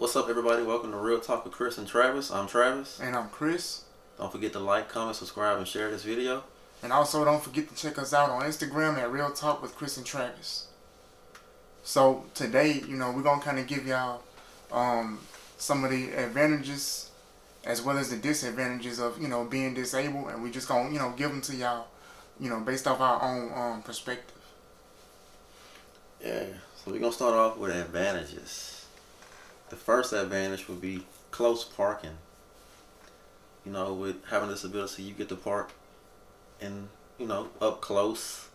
What's up, everybody? Welcome to Real Talk with Chris and Travis. I'm Travis. And I'm Chris. Don't forget to like, comment, subscribe, and share this video. And also don't forget to check us out on Instagram at Real Talk with Chris and Travis. So today, we're going to kind of give y'all some of the advantages as well as the disadvantages of, being disabled. And we just going to, give them to y'all, based off our own perspective. Yeah, so we're going to start off with advantages. The first advantage would be close parking. With having a disability, you get to park and, up close.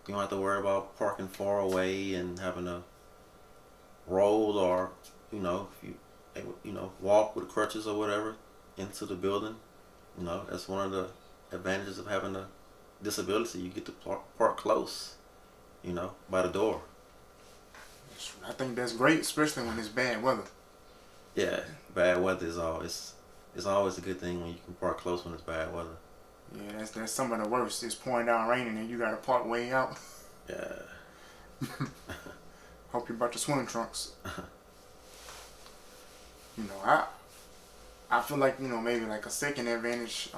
You don't have to worry about parking far away and having to roll or, if you, walk with crutches or whatever into the building. That's one of the advantages of having a disability. You get to park close, by the door. I think that's great, especially when it's bad weather. Yeah, bad weather is always a good thing when you can park close when it's bad weather. Yeah, that's some of the worst. It's pouring down raining and you gotta park way out. Yeah. Hope you brought your swimming trunks. I feel like, maybe like a second advantage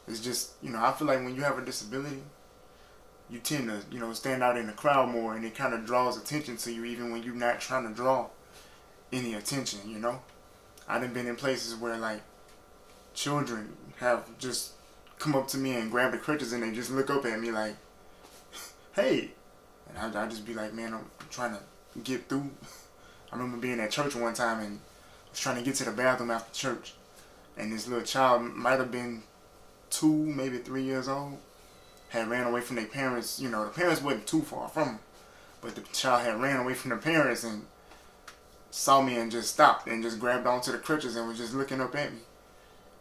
is just, I feel like when you have a disability, you tend to, stand out in the crowd more, and it kind of draws attention to you even when you're not trying to draw any attention, I done been in places where, like, children have just come up to me and grab the crutches and they just look up at me like, hey. And I just be like, man, I'm trying to get through. I remember being at church one time and I was trying to get to the bathroom after church. And this little child might have been 2, maybe 3 years old. Had ran away from their parents. The parents wasn't too far from them. But the child had ran away from the parents and saw me and just stopped and just grabbed onto the crutches and was just looking up at me.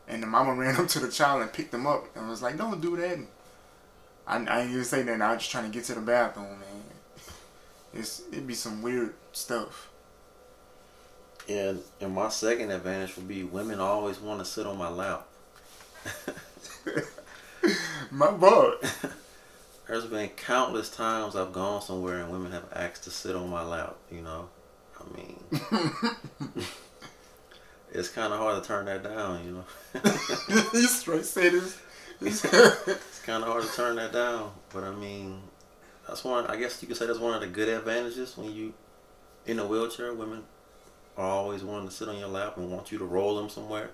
And the mama ran up to the child and picked him up and was like, don't do that. And I ain't even say that. I was just trying to get to the bathroom, man. It'd be some weird stuff. Yeah, and my second advantage would be women always want to sit on my lap. My boy. There's been countless times I've gone somewhere and women have asked to sit on my lap, I mean, it's kind of hard to turn that down, You straight say this. It's kind of hard to turn that down, but I mean, I guess you could say that's one of the good advantages when you in a wheelchair. Women are always wanting to sit on your lap and want you to roll them somewhere.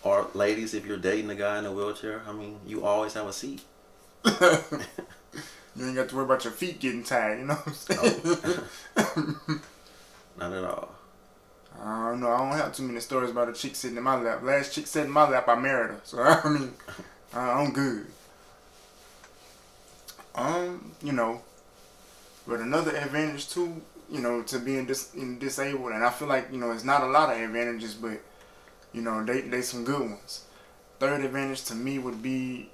Or ladies, if you're dating a guy in a wheelchair, I mean, you always have a seat. You ain't got to worry about your feet getting tired, you know what I'm saying? Nope. Not at all. I don't know. I don't have too many stories about a chick sitting in my lap. Last chick sitting in my lap, I married her. So, I mean, I'm good. But another advantage, too, to being disabled, and I feel like, it's not a lot of advantages, but, they some good ones. Third advantage to me would be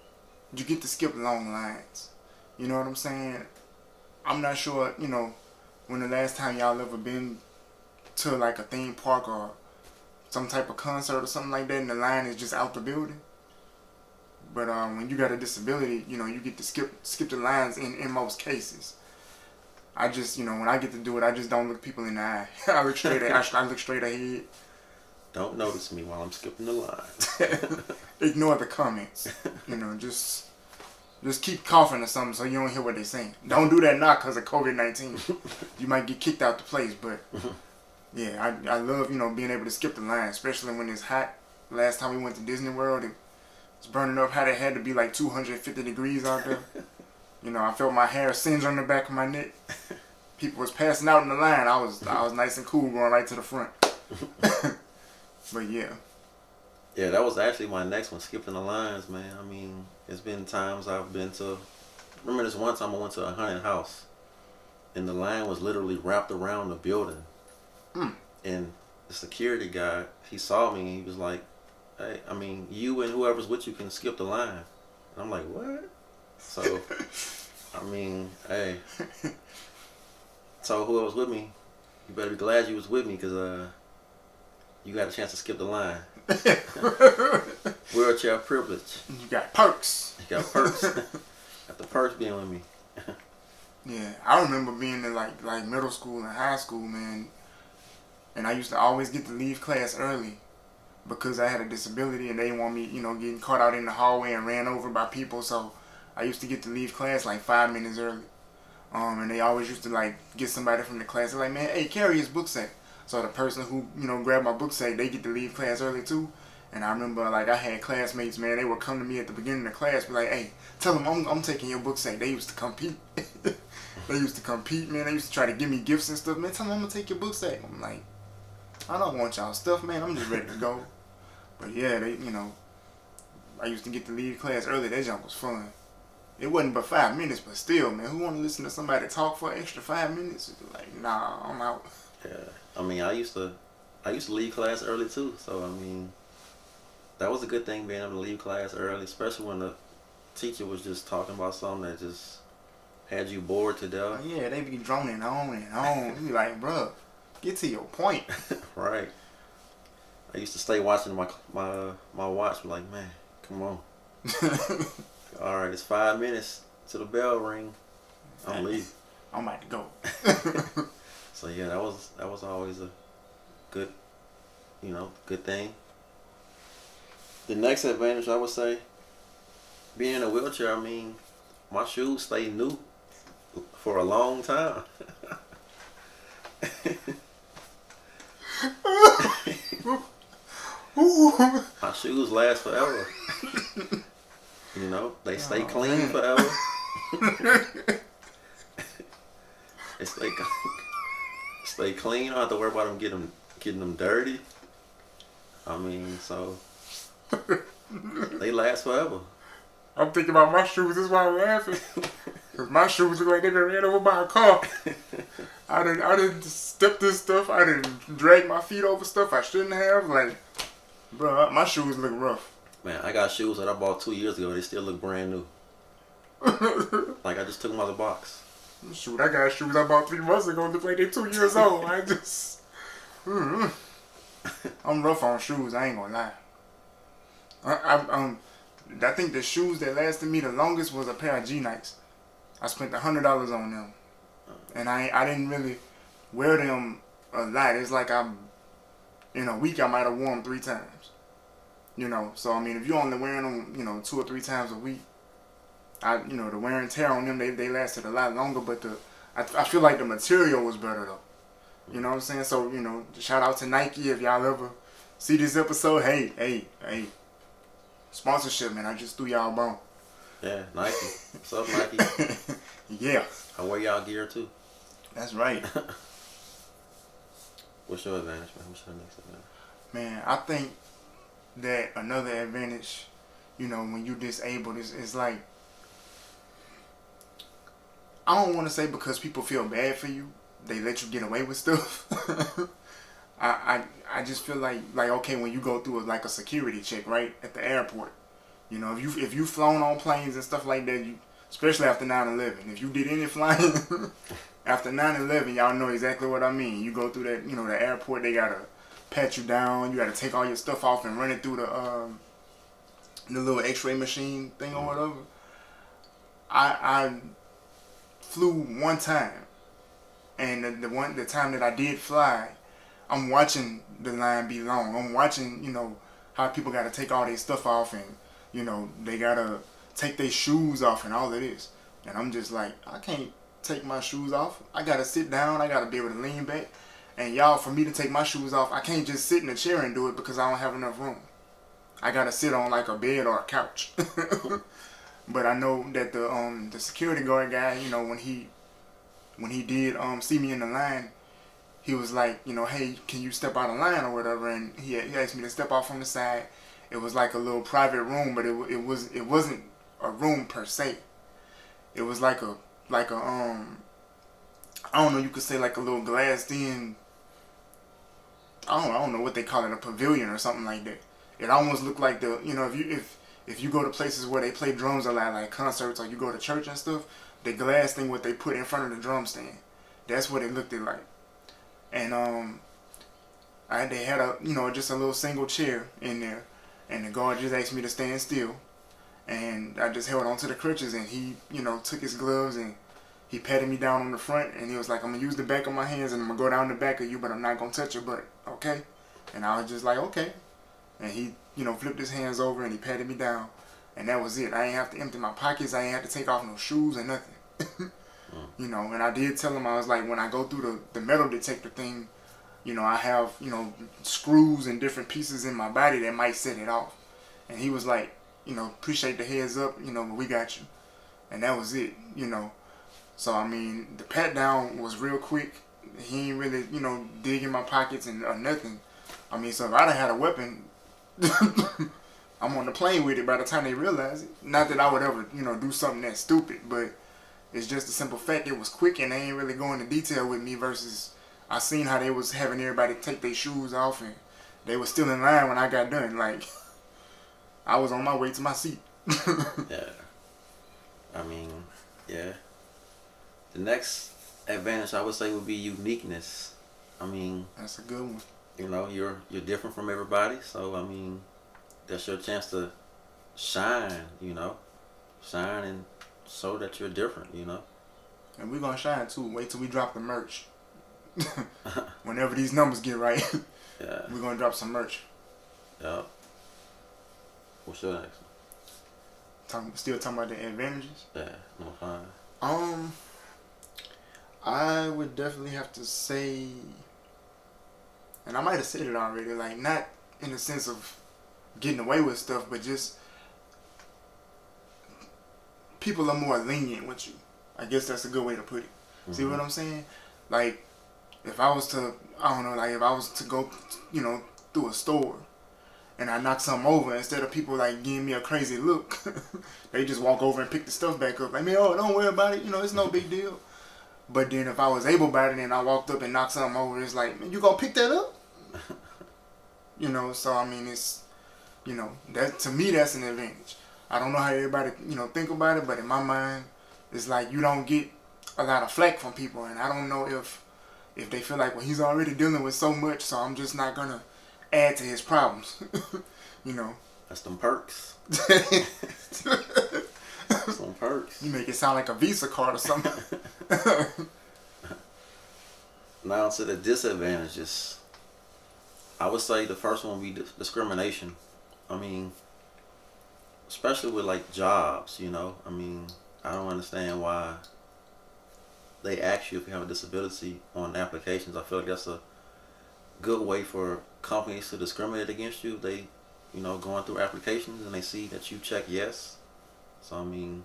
you get to skip long lines. You know what I'm saying? I'm not sure, when the last time y'all ever been to like a theme park or some type of concert or something like that and the line is just out the building. But when you got a disability, you get to skip the lines in most cases. I just, when I get to do it, I just don't look people in the eye. I look straight ahead. Don't notice me while I'm skipping the line. Ignore the comments. Just keep coughing or something so you don't hear what they're saying. Don't do that now because of COVID-19. You might get kicked out the place. But yeah, I love, being able to skip the line, especially when it's hot. Last time we went to Disney World, it was burning up. It had to be like 250 degrees out there. I felt my hair singe on the back of my neck. People was passing out in the line. I was nice and cool going right to the front. But yeah. Yeah, that was actually my next one, skipping the lines, man. I mean, it's been times I've been to... Remember this one time I went to a haunted house, and the line was literally wrapped around the building. And the security guy, he saw me, and he was like, hey, I mean, you and whoever's with you can skip the line. And I'm like, what? So, I mean, hey. So whoever's with me, you better be glad you was with me, because you got a chance to skip the line. Wheelchair privilege. You got perks. You got perks. Got the perks being with me. Yeah, I remember being in like middle school and high school, man, and I used to always get to leave class early because I had a disability and they didn't want me, getting caught out in the hallway and ran over by people. So I used to get to leave class like 5 minutes early. And they always used to like get somebody from the class. They're like, man, hey, carry his book sack. So the person who grabbed my book sack, they get to leave class early too. And I remember like I had classmates, man, they would come to me at the beginning of the class, be like, hey, tell them I'm taking your book sack. They used to compete. They used to compete, man. They used to try to give me gifts and stuff. Man, tell them I'm gonna take your book sack. I'm like, I don't want y'all stuff, man. I'm just ready to go. But yeah, I used to get to leave class early. That jump was fun. It wasn't but 5 minutes, but still, man, who want to listen to somebody talk for an extra 5 minutes? Like, nah, I'm out. Yeah, I mean, I used to leave class early too. So I mean, that was a good thing being able to leave class early, especially when the teacher was just talking about something that just had you bored to death. Yeah, they be droning on and on. You be like, bruh, get to your point. Right. I used to stay watching my watch. Be like, man, come on. All right, it's 5 minutes to the bell ring. I'm leaving. I'm about to go. So yeah, that was always a good, good thing. The next advantage I would say, being in a wheelchair. I mean, my shoes stay new for a long time. My shoes last forever. They stay clean forever. They stay clean. I don't have to worry about them getting them dirty. I mean, so they last forever. I'm thinking about my shoes. That's why I'm laughing. Cause my shoes look like they been ran over by a car. I didn't step this stuff. I didn't drag my feet over stuff I shouldn't have. Like, bro, my shoes look rough. Man, I got shoes that I bought 2 years ago. They still look brand new. Like I just took them out of the box. Shoot, I got shoes I bought 3 months ago. Look like they 2 years old. I just, I'm rough on shoes. I ain't gonna lie. I think the shoes that lasted me the longest was a pair of G-Nikes. I spent $100 on them, and I didn't really wear them a lot. It's like in a week I might have worn them 3 times. So I mean, if you're only wearing them, 2 or 3 times a week, the wear and tear on them, they lasted a lot longer. But I feel like the material was better though. You know what I'm saying? So shout out to Nike if y'all ever see this episode. Hey, sponsorship, man. I just threw y'all a bone. Yeah, Nike. What's up, Nike? Yeah. I wear y'all gear too. That's right. What's your advantage, man? What's your next advantage? Man, I think that another advantage, when you disabled, is like, I don't want to say because people feel bad for you, they let you get away with stuff. I just feel like okay, when you go through a security check, right, at the airport, if you've flown on planes and stuff like that, especially after 9/11, if you did any flying after 9/11, y'all know exactly what I mean. You go through that, the airport, they gotta pat you down, you gotta take all your stuff off and run it through the little X-ray machine thing or whatever. I flew one time, and the time that I did fly, I'm watching the line be long. I'm watching, how people gotta take all their stuff off, and they gotta take their shoes off and all of this. And I'm just like, I can't take my shoes off. I gotta sit down. I gotta be able to lean back. And y'all, for me to take my shoes off, I can't just sit in a chair and do it because I don't have enough room. I gotta sit on like a bed or a couch. But I know that the security guard guy, when he did see me in the line, he was like, hey, can you step out of line or whatever? And he asked me to step off on the side. It was like a little private room, but it wasn't a room per se. It was like a I don't know, you could say like a little glassed in, I don't know what they call it, a pavilion or something like that. It almost looked like if you go to places where they play drums a lot, like concerts, or you go to church and stuff, the glass thing what they put in front of the drum stand, that's what it looked like. And they had just a little single chair in there, and the guard just asked me to stand still, and I just held onto the crutches, and he took his gloves and he patted me down on the front, and he was like, I'm gonna use the back of my hands and I'm gonna go down the back of you, but I'm not gonna touch your butt, okay? And I was just like, okay. And he, flipped his hands over and he patted me down, and that was it. I ain't have to empty my pockets. I ain't have to take off no shoes or nothing. And I did tell him, I was like, when I go through the metal detector thing, I have, screws and different pieces in my body that might set it off. And he was like, appreciate the heads up, but we got you. And that was it. So, I mean, the pat down was real quick. He ain't really, dig in my pockets or nothing. I mean, so if I'd have had a weapon, I'm on the plane with it by the time they realize it. Not that I would ever, do something that stupid, but it's just the simple fact it was quick and they ain't really going into detail with me versus I seen how they was having everybody take their shoes off and they was still in line when I got done. Like, I was on my way to my seat. Yeah. I mean, yeah. The next advantage I would say would be uniqueness. I mean, that's a good one. You're different from everybody, so I mean, that's your chance to shine. Shine and show that you're different. And we're gonna shine too. Wait till we drop the merch. Whenever these numbers get right, yeah, we're gonna drop some merch. Yeah. What's your next one? Still talking about the advantages? Yeah, no fine. I would definitely have to say, and I might have said it already, like not in the sense of getting away with stuff, but just people are more lenient with you. I guess that's a good way to put it. Mm-hmm. See what I'm saying? Like, if I was to, if I was to go, through a store and I knock something over, instead of people like giving me a crazy look, they just walk over and pick the stuff back up. Like, man, don't worry about it. It's no big deal. But then if I was able-bodied and I walked up and knocked something over, it's like, man, you gonna pick that up? So I mean, it's, that to me that's an advantage. I don't know how everybody, think about it, but in my mind, it's like you don't get a lot of flack from people, and I don't know if they feel like, well, he's already dealing with so much, so I'm just not gonna add to his problems. That's them perks. Some perks. You make it sound like a Visa card or something. Now to the disadvantages. I would say the first one would be discrimination. I mean, especially with like jobs, I mean, I don't understand why they ask you if you have a disability on applications. I feel like that's a good way for companies to discriminate against you. They, going through applications and they see that you check yes. So I mean,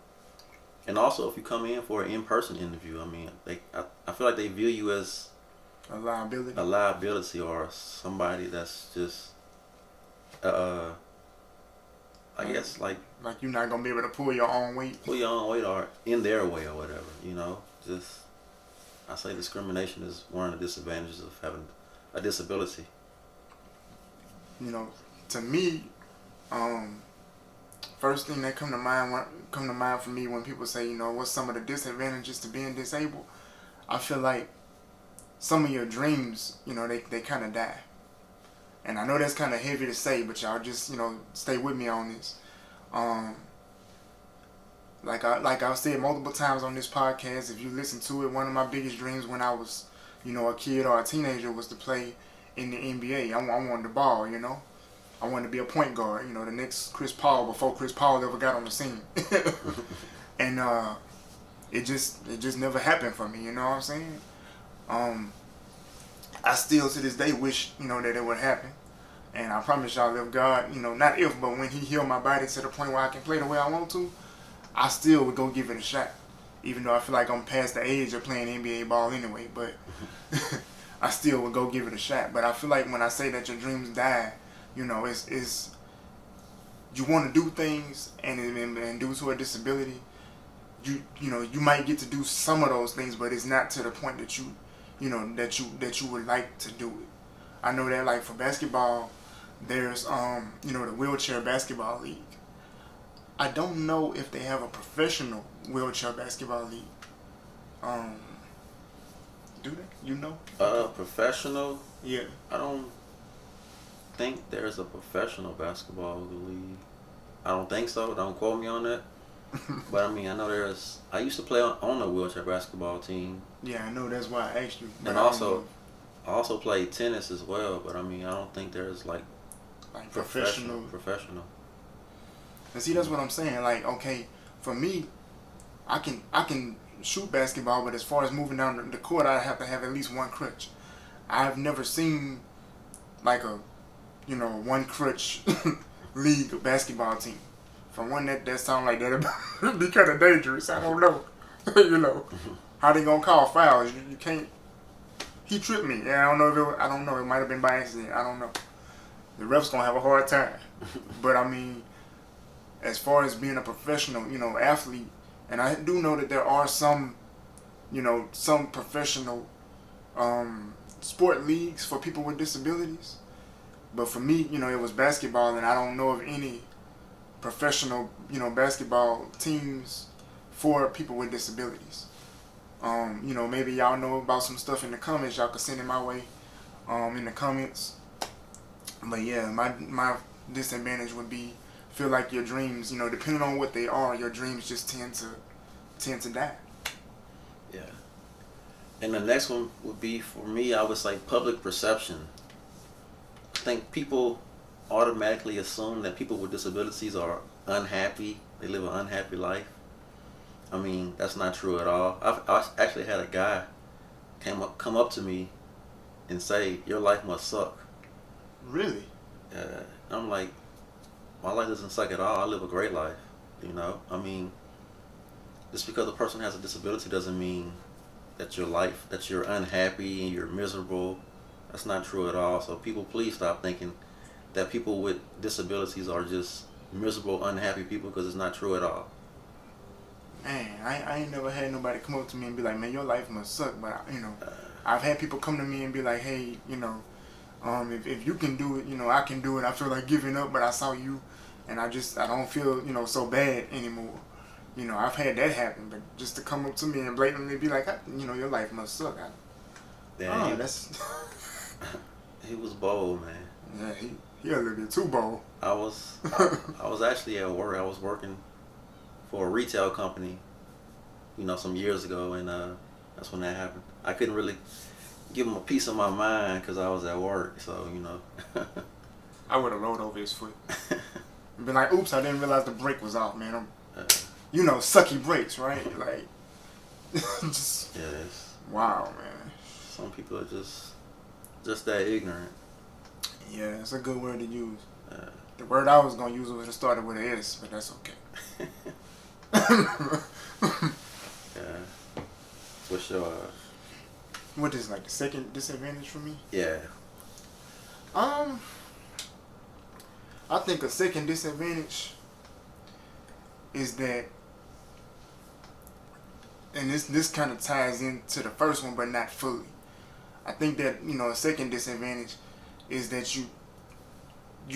and also if you come in for an in-person interview, I mean, I feel like they view you as a liability. A liability or somebody that's just I guess like you're not gonna be able to pull your own weight. Pull your own weight or in their way or whatever, Just I say discrimination is one of the disadvantages of having a disability. To me, first thing that come to mind for me when people say, what's some of the disadvantages to being disabled, I feel like some of your dreams, they kind of die. And I know that's kind of heavy to say, but y'all just, stay with me on this. Like I've said multiple times on this podcast, if you listen to it, one of my biggest dreams when I was, a kid or a teenager was to play in the NBA. I wanted the ball, I wanted to be a point guard, the next Chris Paul before Chris Paul ever got on the scene. And it just never happened for me, you know what I'm saying? I still to this day wish, that it would happen. And I promise y'all, if God, not if, but when he healed my body to the point where I can play the way I want to, I still would go give it a shot. Even though I feel like I'm past the age of playing NBA ball anyway, but I still would go give it a shot. But I feel like when I say that your dreams die, it's you want to do things, and due to a disability, you might get to do some of those things, but it's not to the point that that you would like to do it. I know that like for basketball, there's the wheelchair basketball league. I don't know if they have a professional wheelchair basketball league. Do they? Professional? Yeah. I don't think there's a professional basketball league. I don't think so. Don't quote me on that. But I mean, I know I used to play on a wheelchair basketball team, Yeah, I know. That's why I asked you. But and I don't know, I also played tennis as well. But I mean, I don't think there's like like professional, professional. professional. And see, that's what I'm saying. Like, okay, for me, I can shoot basketball, but as far as moving down the court, I have to have at least one crutch. I've never seen like a one crutch league basketball team. From one that sound like that'd be kind of dangerous. I don't know. you know how they gonna call fouls? You can't. He tripped me. Yeah, I don't know if I don't know. It might have been by accident. I don't know. The refs gonna have a hard time. But I mean, as far as being a professional, athlete, and I do know that there are some professional sport leagues for people with disabilities. But for me, it was basketball, and I don't know of any professional, basketball teams for people with disabilities. Maybe y'all know about some stuff in the comments. Y'all can send it my way, in the comments. But yeah, my disadvantage would be feel like your dreams, depending on what they are, your dreams just tend to die. Yeah. And the next one would be for me. I would say public perception. I think people automatically assume that people with disabilities are unhappy. They live an unhappy life. I mean, that's not true at all. I actually had a guy come up to me and say, "Your life must suck." Really? I'm like, my life doesn't suck at all. I live a great life. I mean, just because a person has a disability doesn't mean that you're unhappy and you're miserable. That's not true at all. So people, please stop thinking that people with disabilities are just miserable, unhappy people, because it's not true at all. Man, I ain't never had nobody come up to me and be like, "Man, your life must suck." But Uh, I've had people come to me and be like, "Hey, if you can do it, I can do it. I feel like giving up, but I saw you, and I don't feel so bad anymore." I've had that happen, but just to come up to me and blatantly be like, "Your life must suck." yeah, That's he was bold, man. yeah, he a little bit too bold. I was actually at work. I was working for a retail company, some years ago, and that's when that happened. I couldn't really give him a piece of my mind because I was at work. So I would have rolled over his foot and been like, "Oops, I didn't realize the brake was off, man." Sucky brakes, right? Like, just yeah, wow, man. some people are just that ignorant. Yeah, it's a good word to use. Uh, The word I was gonna use would have started with an S, but that's okay. yeah. What's your What is like the second disadvantage for me? yeah? I think a second disadvantage is that, and this kind of ties into the first one, but not fully. I think that a second disadvantage is that you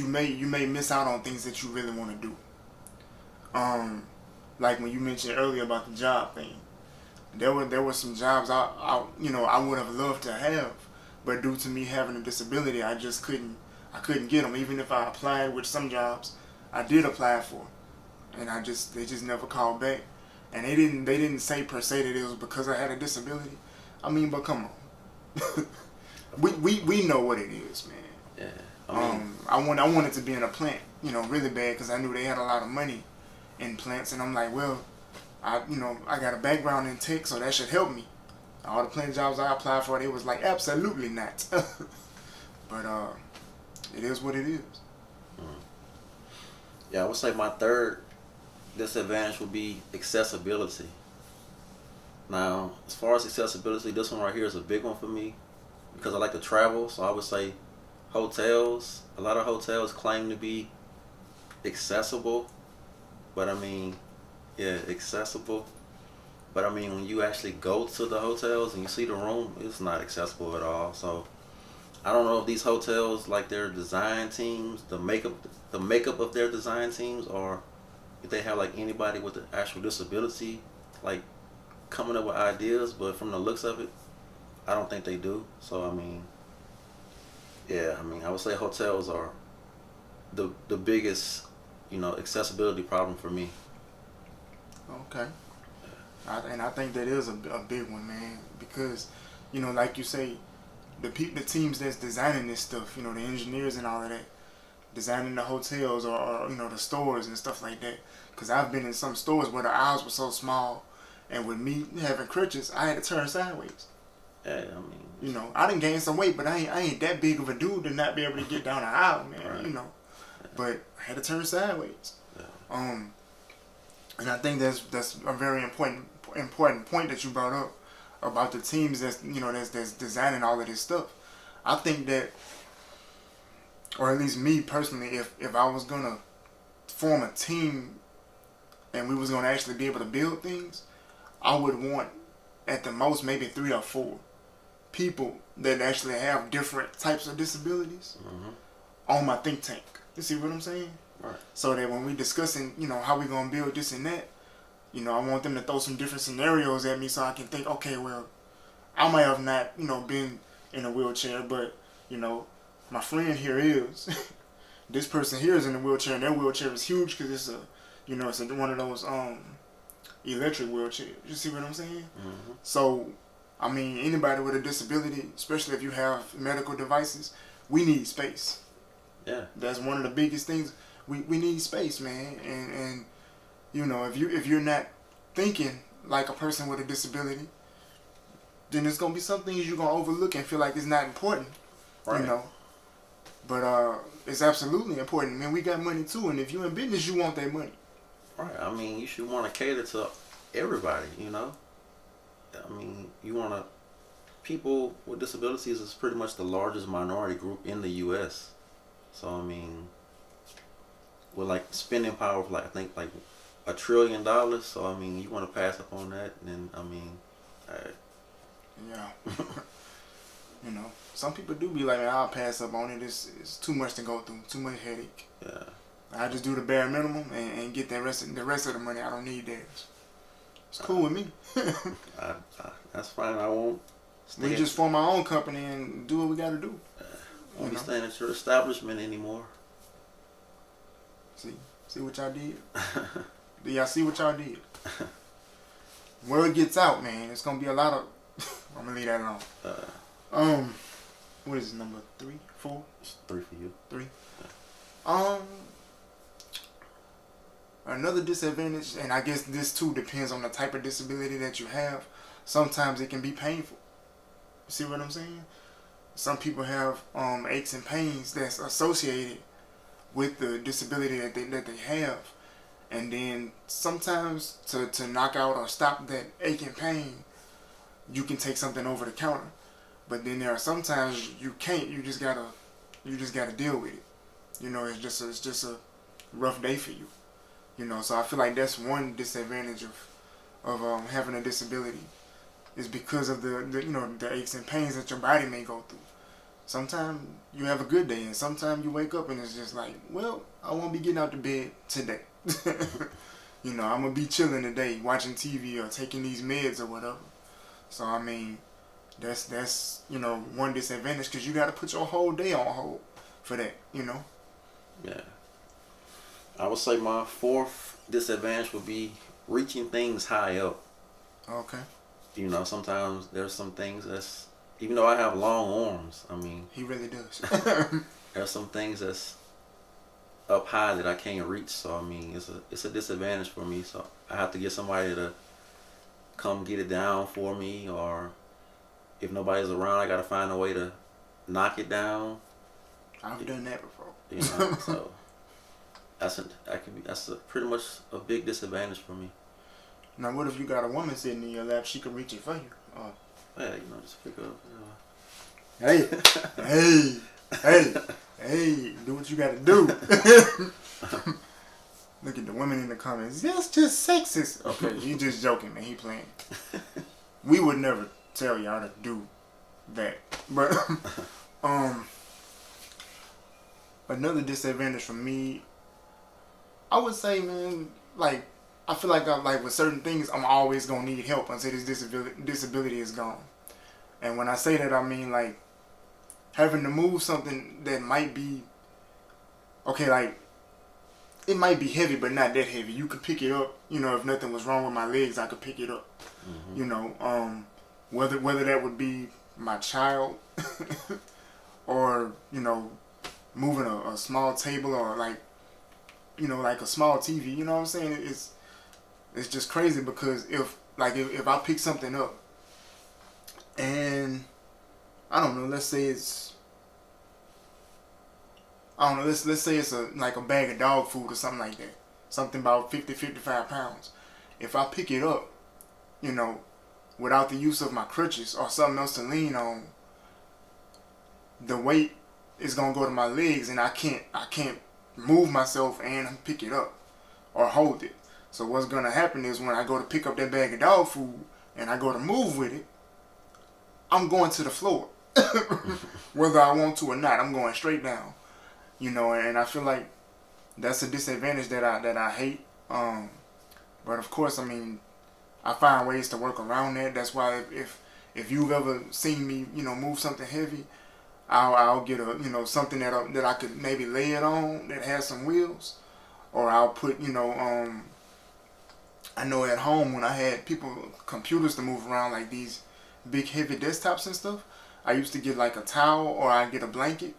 may miss out on things that you really want to do. Like when you mentioned earlier about the job thing, there were some jobs I would have loved to have, but due to me having a disability, I couldn't get them. Even if I applied, which some jobs I did apply for, and they just never called back. And they didn't say per se that it was because I had a disability. I mean, but come on, we know what it is, man. Yeah. I mean, I wanted to be in a plant, really bad because I knew they had a lot of money in plants, and I'm like, well, I got a background in tech, so that should help me. All the plant jobs I applied for, they was like, absolutely not. But it is what it is. yeah, I would say my third disadvantage would be accessibility. Now, as far as accessibility, this one right here is a big one for me because I like to travel. So I would say hotels. A lot of hotels claim to be accessible, but I mean, yeah, accessible. But I mean, when you actually go to the hotels and you see the room, it's not accessible at all. So I don't know if these hotels, like their design teams, the makeup of their design teams, or if they have like anybody with an actual disability, like coming up with ideas. But from the looks of it, I don't think they do. So I mean, yeah, I would say hotels are the biggest, accessibility problem for me. Okay. And I think that is a big one, man, because, like you say, the teams that's designing this stuff, the engineers and all of that, designing the hotels or the stores and stuff like that. Because I've been in some stores where the aisles were so small, and with me having crutches, I had to turn sideways. Yeah, I mean, I didn't gain some weight, but I ain't that big of a dude to not be able to get down the aisle, man. right. But I had to turn sideways. Yeah. And I think that's a very important point that you brought up about the teams that's designing all of this stuff. I think that, or at least me personally, if I was gonna form a team and we was gonna actually be able to build things, I would want at the most maybe 3 or 4 people that actually have different types of disabilities on my think tank. You see what I'm saying? Right. So that when we discussing, how we gonna build this and that, I want them to throw some different scenarios at me so I can think, okay, well, I might have not, been in a wheelchair, but, my friend here is. This person here is in a wheelchair, and their wheelchair is huge because it's it's one of those electric wheelchairs. You see what I'm saying? Mm-hmm. So, I mean, anybody with a disability, especially if you have medical devices, we need space. Yeah. That's one of the biggest things. We need space, man. And if you're not thinking like a person with a disability, then there's gonna be some things you're gonna overlook and feel like it's not important. Right. But it's absolutely important. Man, we got money too, and if you're in business, you want that money. Right. I mean, you should want to cater to everybody. I mean, you want to. People with disabilities is pretty much the largest minority group in the U.S. So I mean, with like spending power of I think like $1 trillion. So I mean, you want to pass up on that, and then I mean, yeah. Some people do be like, man, I'll pass up on it. It's too much to go through, too much headache. Yeah. I just do the bare minimum and get the rest of the money. I don't need theirs. It's cool with me. That's fine. I won't. We just form our own company and do what we got to do. I won't be staying at your establishment anymore. See what y'all did? Do y'all see what y'all did? Word gets out, man. It's gonna be a lot of. I'm gonna leave that alone. What is it, number 3, 4? It's 3 for you. 3. Another disadvantage, and I guess this too depends on the type of disability that you have. Sometimes it can be painful. See what I'm saying? Some people have aches and pains that's associated with the disability that they have, and then sometimes to knock out or stop that ache and pain, you can take something over the counter. But then there are sometimes you can't. You just gotta deal with it. It's just a rough day for you. So I feel like that's one disadvantage of having a disability, is because of the aches and pains that your body may go through. Sometimes you have a good day, and sometimes you wake up and it's just like, well, I won't be getting out of bed today. I'm gonna be chilling today, watching TV or taking these meds or whatever. So I mean, that's one disadvantage, because you got to put your whole day on hold for that. Yeah. I would say my 4th disadvantage would be reaching things high up. Okay. Sometimes there's some things that's, even though I have long arms, I mean, he really does. there's some things that's up high that I can't reach. So I mean, it's a disadvantage for me. So I have to get somebody to come get it down for me, or if nobody's around, I gotta find a way to knock it down. I've done that before. So that's pretty much a big disadvantage for me. Now, what if you got a woman sitting in your lap? She can reach it for you. Yeah, just pick up. Hey, do what you got to do. Look at the women in the comments. That's just sexist. Okay, he just joking, man. He playing. We would never tell y'all to do that. But another disadvantage for me, I would say, man, like, I feel like with certain things, I'm always gonna need help until this disability is gone. And when I say that, I mean like having to move something that might be okay. Like, it might be heavy, but not that heavy. You could pick it up. You know, if nothing was wrong with my legs, I could pick it up. Mm-hmm. You know, whether that would be my child or you know, moving a small table or like you know like a small TV. You know what I'm saying? It's just crazy because if I pick something up and I don't know, let's say it's I don't know, let's say it's like a bag of dog food or something like that. Something about 55 pounds. If I pick it up, you know, without the use of my crutches or something else to lean on, the weight is gonna go to my legs and I can't move myself and pick it up or hold it. So what's gonna happen is when I go to pick up that bag of dog food and I go to move with it, I'm going to the floor. Whether I want to or not, I'm going straight down. You know, and I feel like that's a disadvantage that I hate. But of course, I mean, I find ways to work around that. That's why if you've ever seen me, you know, move something heavy, I'll get a you know something that I could maybe lay it on that has some wheels, or I'll put you know I know at home when I had computers to move around like these big heavy desktops and stuff, I used to get like a towel or I'd get a blanket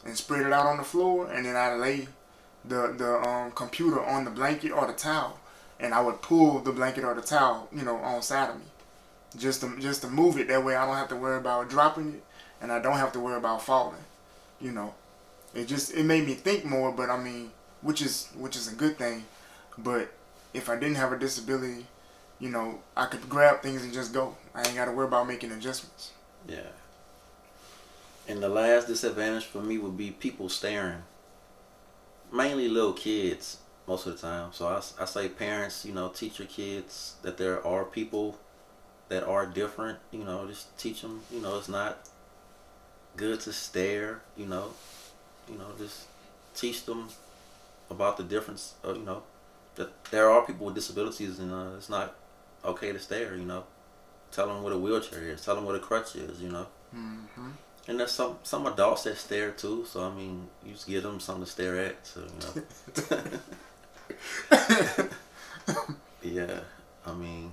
and spread it out on the floor, and then I'd lay the computer on the blanket or the towel, and I would pull the blanket or the towel, you know, on side of me, just to move it. That way, I don't have to worry about dropping it, and I don't have to worry about falling. You know, it made me think more, but I mean, which is a good thing. But if I didn't have a disability, you know, I could grab things and just go. I ain't got to worry about making adjustments. Yeah. And the last disadvantage for me would be people staring. Mainly little kids most of the time. So I say parents, you know, teach your kids that there are people that are different. You know, just teach them, you know, it's not good to stare, you know, just teach them about the difference of, you know, that there are people with disabilities and it's not okay to stare, you know. Tell them what a wheelchair is. Tell them what a crutch is, you know. Mm-hmm. And there's some adults that stare too. So I mean, you just give them something to stare at. So you know. Yeah, I mean,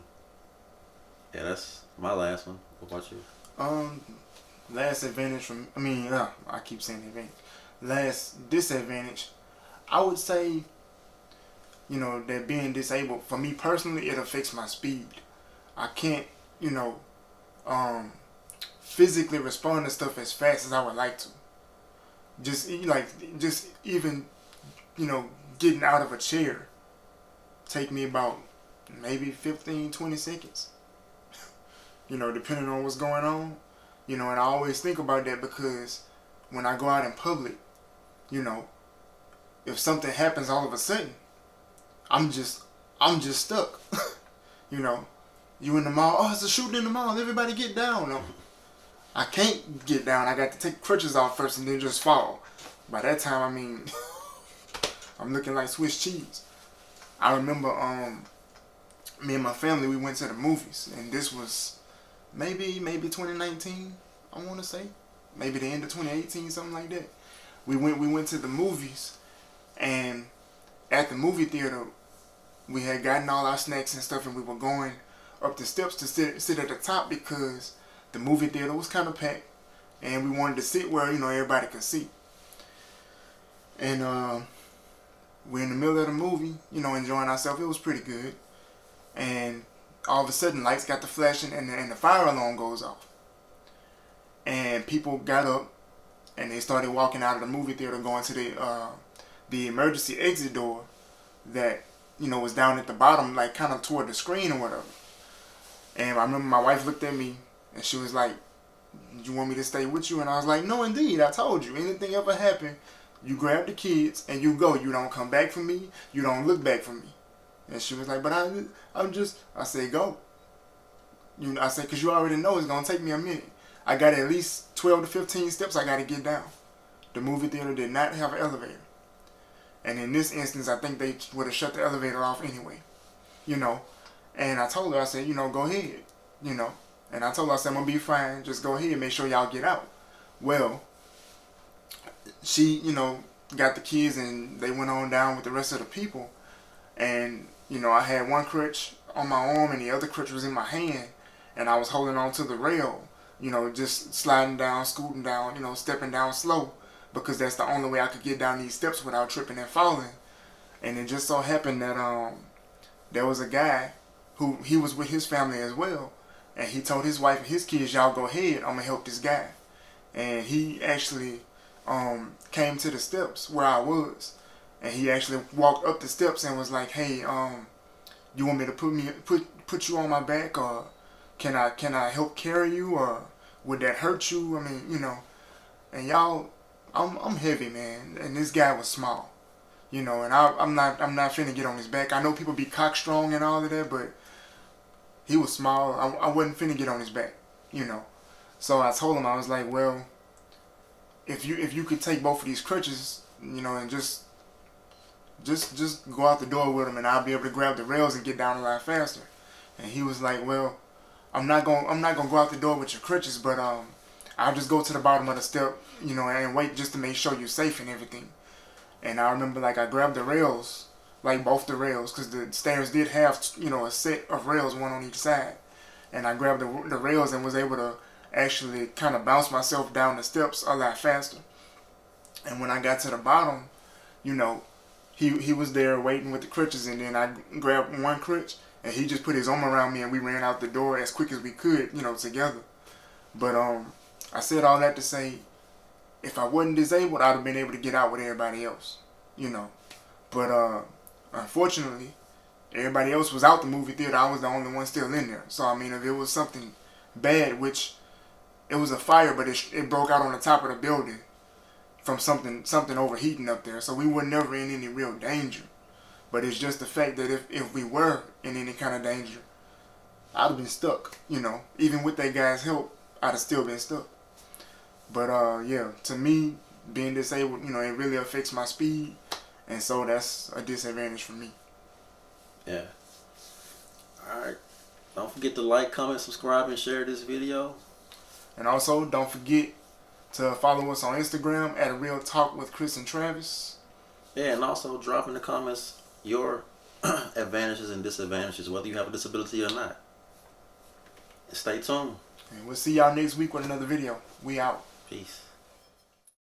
yeah, that's my last one. What about you? Last advantage from I keep saying advantage. Last disadvantage, I would say, you know, that being disabled for me personally, it affects my speed. I can't, you know, physically respond to stuff as fast as I would like to. Just even, you know, getting out of a chair take me about maybe 15-20 seconds. You know, depending on what's going on. You know, and I always think about that because when I go out in public, you know, if something happens all of a sudden, I'm just stuck. You know, you in the mall, oh, it's a shooting in the mall, everybody get down. No, I can't get down. I got to take crutches off first and then just fall. By that time, I mean, I'm looking like Swiss cheese. I remember me and my family, we went to the movies, and this was maybe 2019, I want to say. Maybe the end of 2018, something like that. We went to the movies, and at the movie theater, we had gotten all our snacks and stuff, and we were going up the steps to sit at the top because the movie theater was kind of packed, and we wanted to sit where, you know, everybody could see. And we're in the middle of the movie, you know, enjoying ourselves. It was pretty good. And all of a sudden, lights got to flashing, and the fire alarm goes off. And people got up, and they started walking out of the movie theater, going to the emergency exit door that, you know, was down at the bottom, like kind of toward the screen or whatever. And I remember my wife looked at me, and she was like, "You want me to stay with you?" And I was like, "No, indeed. I told you. Anything ever happen, you grab the kids and you go. You don't come back for me. You don't look back for me." And she was like, "But I said, go. You know, I said, because you already know it's going to take me a minute. I got at least 12 to 15 steps I got to get down. The movie theater did not have an elevator. And in this instance, I think they would have shut the elevator off anyway. You know. And I told her, I said, you know, go ahead. You know. And I told her, I said, I'm going to be fine. Just go ahead and make sure y'all get out. Well, she, you know, got the kids and they went on down with the rest of the people. And, you know, I had one crutch on my arm and the other crutch was in my hand. And I was holding on to the rail, you know, just sliding down, scooting down, you know, stepping down slow. Because that's the only way I could get down these steps without tripping and falling. And it just so happened that there was a guy who he was with his family as well. And he told his wife and his kids, y'all go ahead, I'm going to help this guy. And he actually came to the steps where I was. And he actually walked up the steps and was like, hey, you want me to put you on my back, or can I help carry you, or would that hurt you? I mean, you know, and y'all, I'm heavy, man, and this guy was small, you know, and I'm not finna get on his back. I know people be cock strong and all of that, but he was small. I wasn't finna get on his back, you know. So I told him, I was like, well, if you could take both of these crutches, you know, and just go out the door with them, and I'll be able to grab the rails and get down a lot faster. And he was like, well, I'm not gonna go out the door with your crutches, but I'll just go to the bottom of the step, you know, and wait just to make sure you're safe and everything. And I remember, like, I grabbed the rails, like both the rails, because the stairs did have, you know, a set of rails, one on each side. And I grabbed the rails and was able to actually kind of bounce myself down the steps a lot faster. And when I got to the bottom, you know, he was there waiting with the crutches, and then I grabbed one crutch, and he just put his arm around me, and we ran out the door as quick as we could, you know, together. But I said all that to say, if I wasn't disabled, I'd have been able to get out with everybody else, you know. But unfortunately, everybody else was out the movie theater. I was the only one still in there. So I mean, if it was something bad, which it was a fire, but it broke out on the top of the building from something overheating up there. So we were never in any real danger. But it's just the fact that if we were in any kind of danger, I'd have been stuck, you know. Even with that guy's help, I'd have still been stuck. But yeah, to me, being disabled, you know, it really affects my speed. And so that's a disadvantage for me. Yeah. Alright. Don't forget to like, comment, subscribe, and share this video. And also, don't forget to follow us on Instagram at Real Talk with Chris and Travis. Yeah, and also drop in the comments your advantages and disadvantages, whether you have a disability or not. And stay tuned. And we'll see y'all next week with another video. We out. Peace.